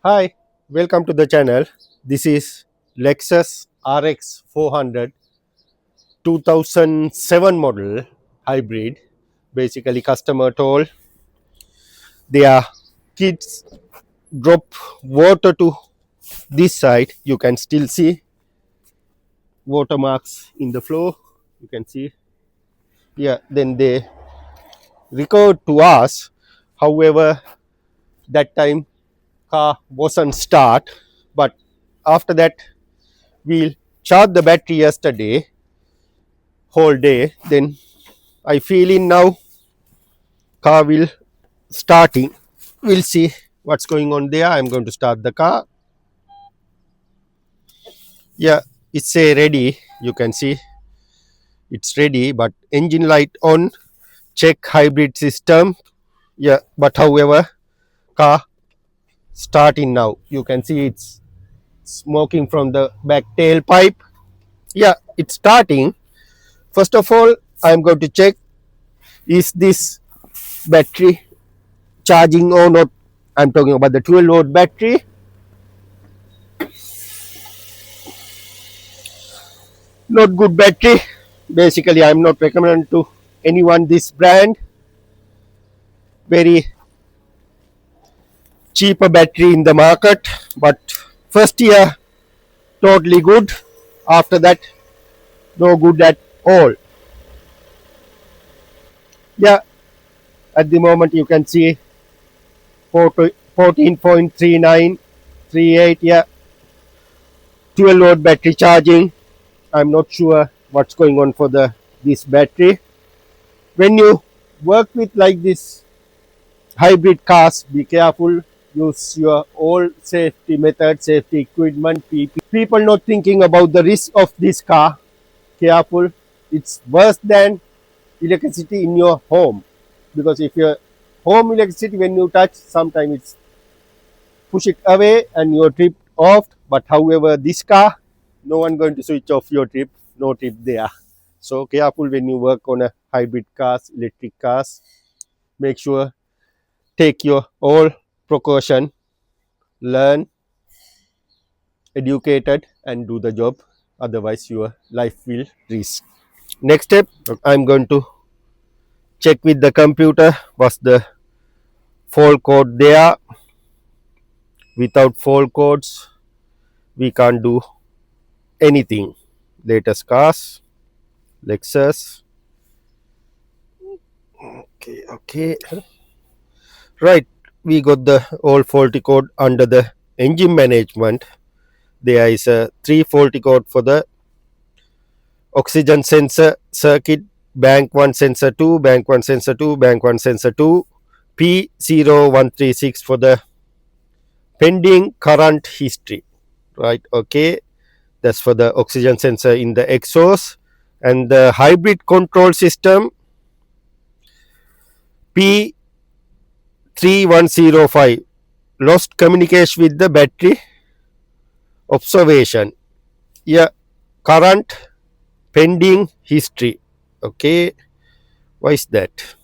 Hi, welcome to the channel. This is Lexus RX 400 2007 model hybrid. Basically, customer told their kids drop water to this side. You can still see watermarks in the floor. You can see. Yeah, then they recorded to us. However, that time car wasn't start, but after that we'll charge the battery yesterday whole day. Then I feel in now car will starting. We'll see what's going on there. I'm going to start the car. Yeah, it's a ready. You can see it's ready, but engine light on. Check hybrid system. Yeah, but however, car starting now. You can see it's smoking from the back tailpipe. Yeah, it's starting. First of all, I'm going to check is this battery charging or not. I'm talking about the 12 volt battery. Not good battery. Basically, I'm not recommending to anyone this brand. Very cheaper battery in the market, but first year totally good. After that, no good at all. Yeah, at the moment you can see 14.3938. Yeah, 12 volt battery charging. I'm not sure what's going on for this battery. When you work with like this hybrid cars, be careful. Use your all safety method, safety equipment. People not thinking about the risk of this car. Careful. It's worse than electricity in your home, because if your home electricity, when you touch, sometimes it's push it away and your trip off. But however, this car, no one going to switch off your trip. No trip there. So careful when you work on a hybrid cars, electric cars. Make sure take your all precaution, learn, educated, and do the job. Otherwise, your life will risk. Next step, I'm going to check with the computer what's the fault code there. Without fault codes, we can't do anything. Latest cars, Lexus. Okay. Right, we got the all faulty code under the engine management. There is a 3 faulty code for the oxygen sensor circuit, bank 1 sensor 2, bank 1 sensor 2, bank 1 sensor 2, P0136 for the pending current history. Right, okay, that's for the oxygen sensor in the exhaust. And the hybrid control system P3105, lost communication with the battery observation. Yeah, current pending history. Okay, why is that?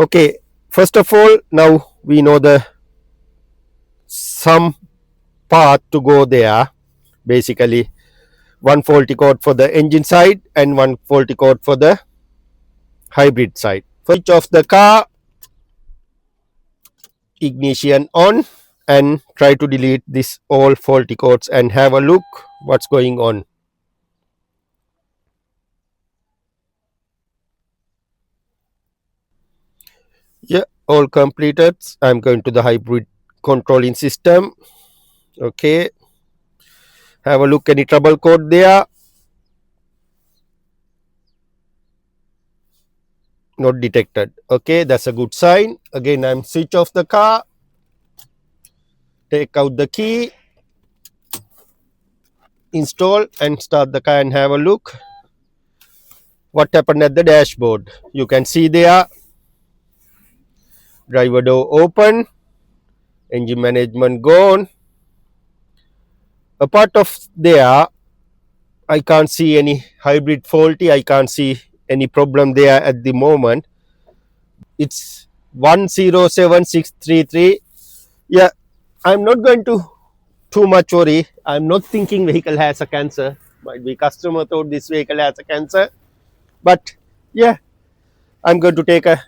Okay, first of all, now we know the some path to go there. Basically, one faulty code for the engine side and one faulty code for the hybrid side. Switch off the car, ignition on, and try to delete this all faulty codes and have a look what's going on. Yeah, all completed. I'm going to the hybrid controlling system. Okay, have a look, any trouble code there. Not detected. Okay, that's a good sign. Again, I'm switch off the car, take out the key, install and start the car and have a look what happened at the dashboard. You can see there, driver door open, engine management gone. A part of there, I can't see any hybrid faulty. I can't see any problem there at the moment. It's 107633. Yeah, I'm not going to too much worry. I'm not thinking vehicle has a cancer. Might be customer thought this vehicle has a cancer. But yeah, I'm going to take a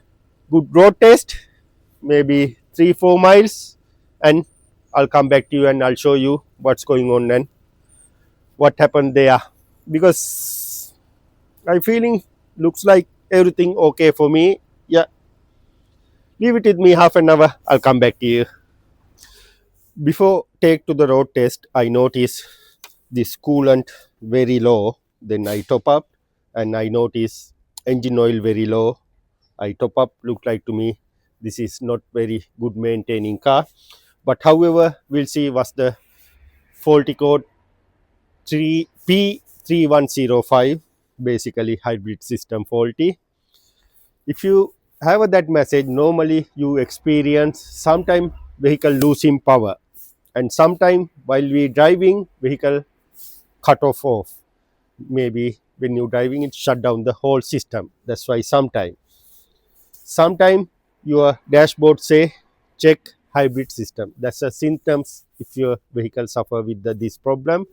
good road test, maybe 3 4 miles, and I'll come back to you and I'll show you what's going on and what happened there. Because I feeling looks like everything okay for me. Yeah, leave it with me half an hour. I'll come back to you. Before take to the road test, I notice this coolant very low. Then I top up and I notice engine oil very low. I top up. Look like to me this is not very good maintaining car. But however, we'll see what's the faulty code 3 P3105, basically hybrid system faulty. If you have that message, normally you experience sometime vehicle losing power, and sometime while we driving vehicle cut off. Maybe when you driving it shut down the whole system. That's why sometime your dashboard say check hybrid system. That's a symptoms if your vehicle suffer with this problem.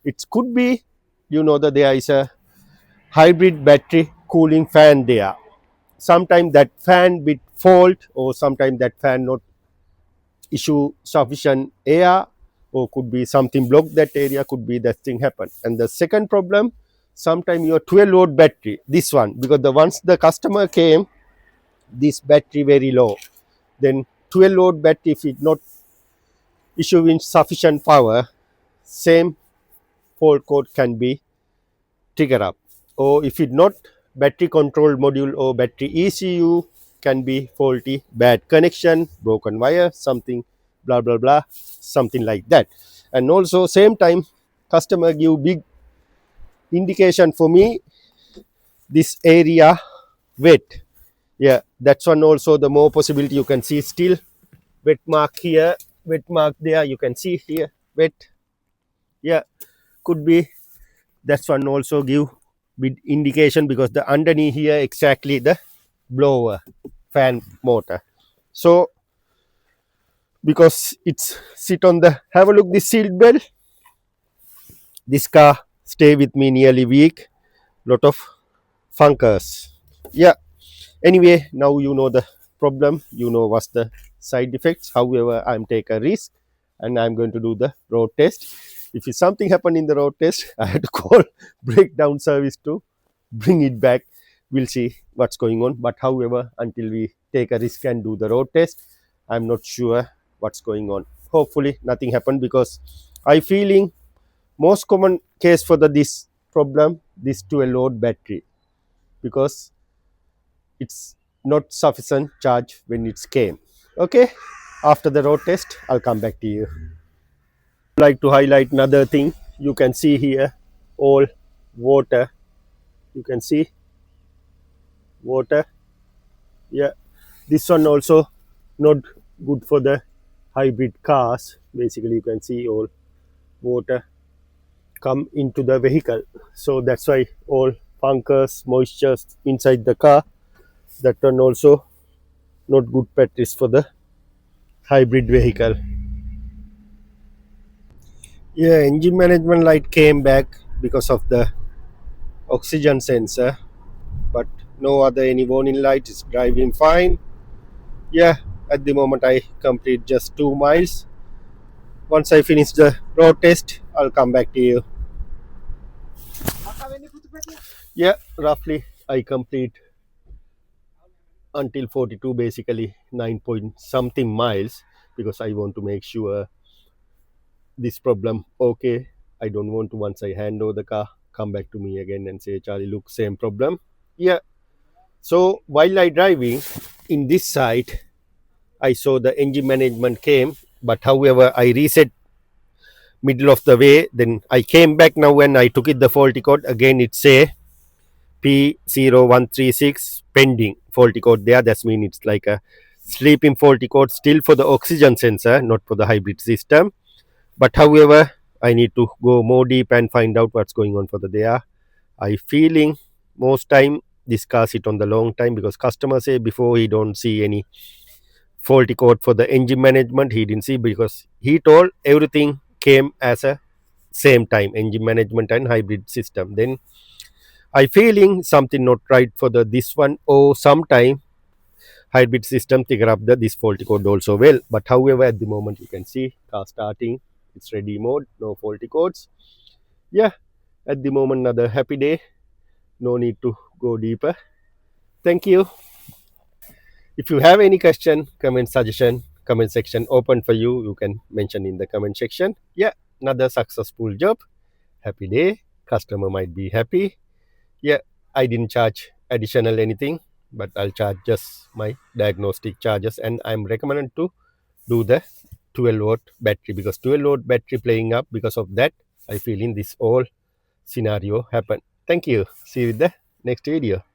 It could be, that there is a hybrid battery cooling fan there. Sometimes that fan with fault, or sometimes that fan not issue sufficient air, or could be something block that area, could be that thing happen. And the second problem, sometimes your 12 volt battery, this one, because the once the customer came, this battery very low, then 12 volt battery if it not issuing sufficient power, same fault code can be trigger up. Or if it not, battery control module or battery ECU can be faulty, bad connection, broken wire, something, blah blah blah, something like that. And also same time customer give big indication for me, this area wet. Yeah, that's one also the more possibility. You can see still wet mark here, wet mark there, you can see here wet. Yeah, could be that's one also give big indication, because the underneath here exactly the blower fan motor. So because it's sit on the, have a look this seat belt, this car stay with me nearly week, lot of funkers. Yeah, anyway, now you know the problem, you know what's the side effects. However, I'm take a risk and I'm going to do the road test. If something happen in the road test, I had to call breakdown service to bring it back. We'll see what's going on. But however, until we take a risk and do the road test, I'm not sure what's going on. Hopefully nothing happened, because I feeling most common case for this problem, this to a load battery, because it's not sufficient charge when it came. Okay, after the road test I'll come back to you. Like to highlight another thing, you can see here all water, you can see water. Yeah, this one also not good for the hybrid cars. Basically you can see all water come into the vehicle, so that's why all funkers, moisture inside the car, that one also not good practice for the hybrid vehicle. Yeah, engine management light came back because of the oxygen sensor, but no other any warning light. Is driving fine. Yeah, at the moment I complete just 2 miles. Once I finish the road test, I'll come back to you. Yeah, roughly I complete until 42, basically 9 point something miles, because I want to make sure this problem okay. I don't want to, once I hand over the car, come back to me again and say, Charlie, look, same problem. Yeah, so while I driving in this side, I saw the engine management came, but however I reset middle of the way, then I came back. Now when I took it the faulty code again, it say P0136 pending faulty code there. That's mean it's like a sleeping faulty code still for the oxygen sensor, not for the hybrid system. But however, I need to go more deep and find out what's going on for the there. I feeling most time this car sit on the long time, because customers say before he don't see any faulty code for the engine management. He didn't see because he told everything came as a same time, engine management and hybrid system. Then I feeling something not right for the this one, or sometime hybrid system figure up the this faulty code also well. But however, at the moment you can see car starting, it's ready mode, no faulty codes. Yeah, at the moment another happy day, no need to go deeper. Thank you. If you have any question, comment, suggestion, comment section open for you. You can mention in the comment section. Yeah, another successful job. Happy day. Customer might be happy. Yeah, I didn't charge additional anything, but I'll charge just my diagnostic charges, and I'm recommended to do the 12-volt battery because 12-volt battery playing up. Because of that, I feel in this all scenario happen. Thank you. See you with the next video.